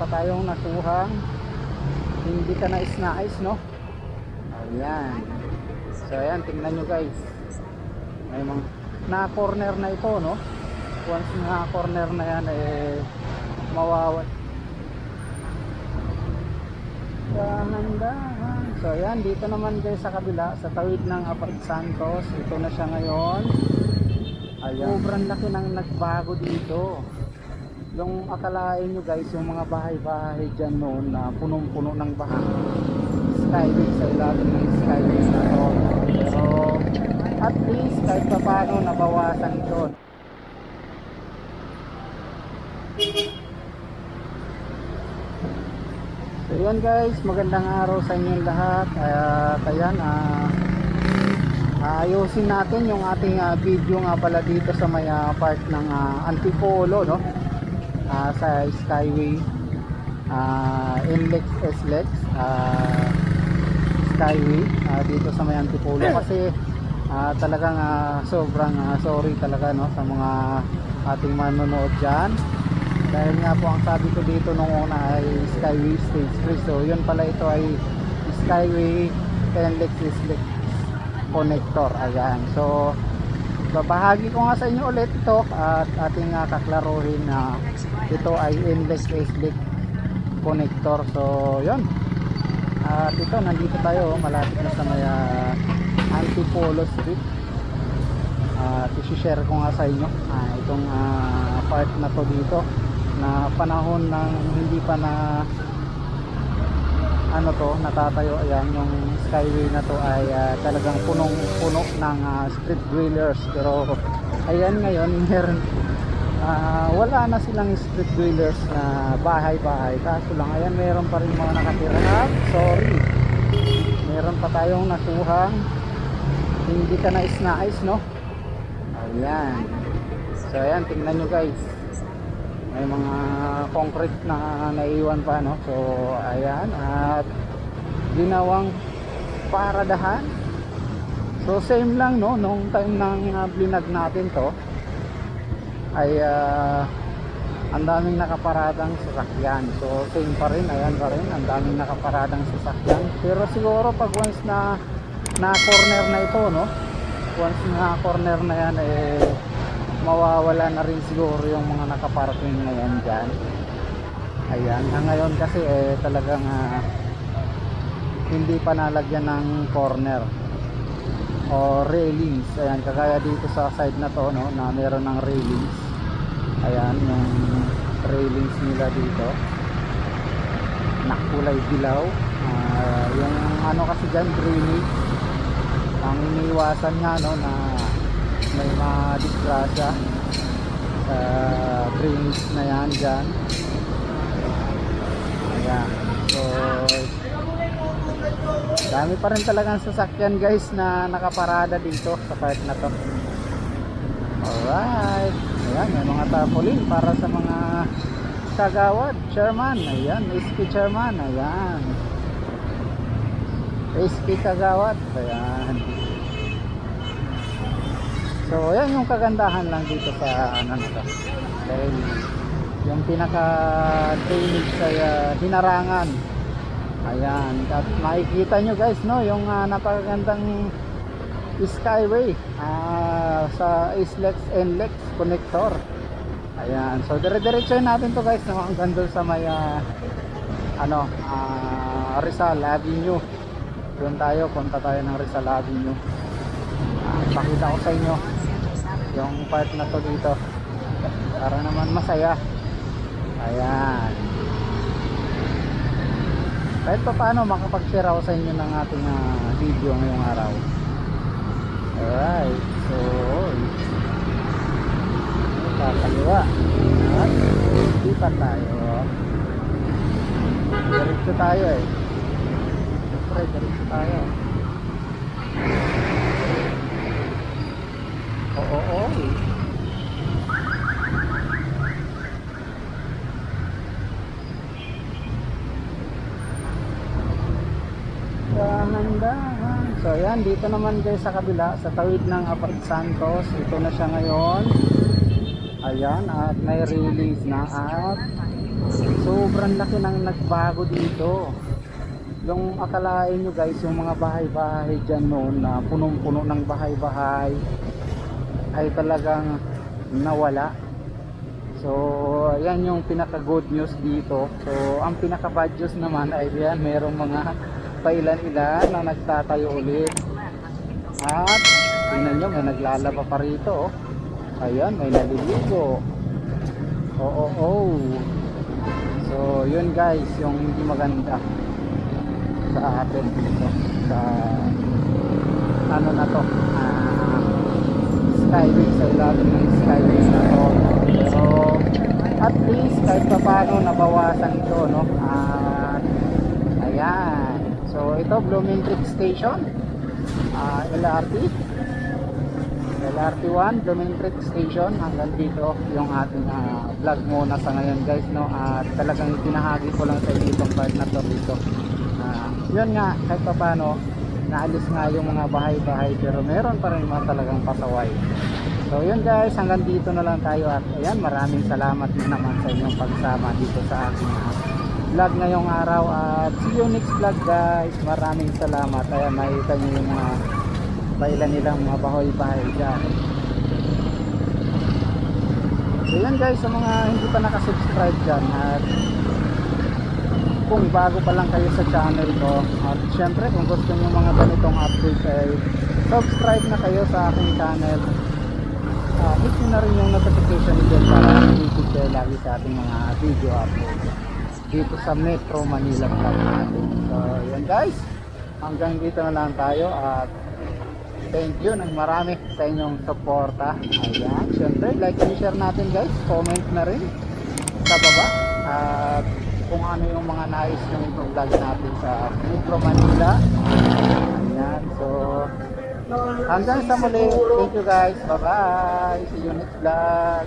pa tayong nakuhang hindi ka nais-nais, no? Ayan. So ayan, tingnan nyo guys, may mga na corner na ito, no? Once na corner na yan, mawawat dahan-dahan. So ayan, dito naman guys sa kabila, sa tawid ng Apart Santos, ito na siya ngayon. Ayan, sobrang laki ng nagbago dito. Yung akalain nyo guys, yung mga bahay-bahay dyan noon na punong-puno ng baha, skyway, sa ilalim ng skyway na to. Pero at least kahit pa paano nabawasan ito. So yun guys, magandang araw sa inyong lahat. Ayan, ayusin natin yung ating video nga pala dito sa may part ng Antipolo, no? Sa Skyway, NLEX, SLEX, Skyway, dito sa may Antipolo. Kasi talagang sobrang sorry talaga, no, sa mga ating manonood dyan, dahil nga po ang sabi ko dito nung una ay Skyway Stage 3. So yun pala, ito ay Skyway NLEX, SLEX connector. Ayan, so babahagi ko nga sa inyo ulit ito at ating kaklaruhin na ito ay NLEX, SLEX connector. So yun, at ito, nandito tayo malapit na sa may Antipolo Street. At isi-share ko nga sa inyo itong part na to dito, na panahon ng hindi pa na ano to natatayo. Ayan, yung Skyway na to ay talagang punong-puno ng street dwellers. Pero ayan, ngayon meron wala na silang street dwellers na bahay-bahay. Kaso lang, ayan, meron pa rin mga nakatira. Sorry, meron pa tayong nakuhang hindi ka nais-nais, no? Ayan. So ayan, tingnan nyo guys, may mga concrete na naiwan pa, no? So ayan, at ginawang paradahan. So same lang, no, nung time ng blinag natin to ay ang daming nakaparadang sasakyan. So same pa rin, ayan pa rin, ang daming nakaparadang sasakyan. Pero siguro pag once na corner na ito, no, once na corner na yan, mawawala na rin siguro yung mga nakaparking ngayon dyan. Ayan, ngayon kasi talagang hindi pa nalagyan ng corner o railings. Ayan, kagaya dito sa side na to, no, na meron ng railings. Ayan, yung railings nila dito na kulay dilaw. Yung ano kasi dyan, drainage, ang iniwasan nga, no, na may madisgrasya sa drainage na yan dyan. Ayan, so dami pa rin talagang sasakyan guys na nakaparada dito sa part na to. Alright, ayan, may mga tarpaulin para sa mga kagawad, chairman. Ayan, SP chairman. Ayan, SP kagawad. Ayan. So ayan yung kagandahan lang dito sa ano na to, dahil yung pinaka drainage ay hinarangan. Ayan, at makikita nyo guys, no, yung napakagandang Skyway sa SLEX NLEX connector. Ayan, so dire-diretso natin to guys, na hanggang doon sa may Rizal Avenue. Doon tayo, punta tayo ng Rizal Avenue. Pakita ko sa inyo yung part na to dito para naman masaya. Ayan, kahit pa paano makapag-share ako sa inyo ng ating video ngayong araw. Alright, so kakaliwa at lipat tayo. Diretso tayo diretso tayo. Oo. Dahan-dahan. So ayan, dito naman guys sa kabila, sa tawid ng Apart Santos, ito na siya ngayon. Ayan, at may release na, at Sobrang laki ng nagbago dito. Yung akalain nyo guys, yung mga bahay-bahay dyan noon na punong-puno ng bahay-bahay ay talagang nawala. So yan yung pinaka good news dito. So ang pinaka bad news naman ay yan, merong mga pailan-ilan na nagtatayo ulit. At tingnan nyo, may naglalaba pa rito. Ayan, may naliligo. Oo. So yun guys, yung hindi maganda sa atin dito sa ano na to, skyway, sa ilalim ng skyway na to. Pero at least kahit pa paano nabawasan ito, no? Ayan, so ito Blooming Creek Station, LRT1 Blooming Creek Station. Hanggang dito yung ating vlog muna sa ngayon guys, no? At talagang pinahagi ko lang sa inyo itong part na to dito. Yun nga, kahit pa paano naalis nga yung mga bahay-bahay, pero meron pa rin mga talagang pasaway. So yun guys, hanggang dito na lang tayo. At ayan, maraming salamat din naman sa inyong pagsama dito sa aking vlog ngayong araw. At see you next vlog guys. Maraming salamat. Ayan, makita nyo yung mga bailan nilang mga bahay-bahay dyan. So yan guys, sa mga hindi pa nakasubscribe dyan, at kung bago pa lang kayo sa channel ko, at syempre kung gusto nyo mga ganitong update ay subscribe na kayo sa aking channel. Hit nyo na rin yung notification bell para updated kayo lagi sa ating mga video upload dito sa Metro Manila vlog natin. So yan guys, hanggang dito na lang tayo. At thank you ng marami sa inyong suporta. Ayan, syempre like and share natin guys, comment na rin sa baba at kung ano yung mga nais ng vlog natin sa Metro Manila. Ayan, so hanggang sa muli. Thank you guys, bye bye, see you next vlog.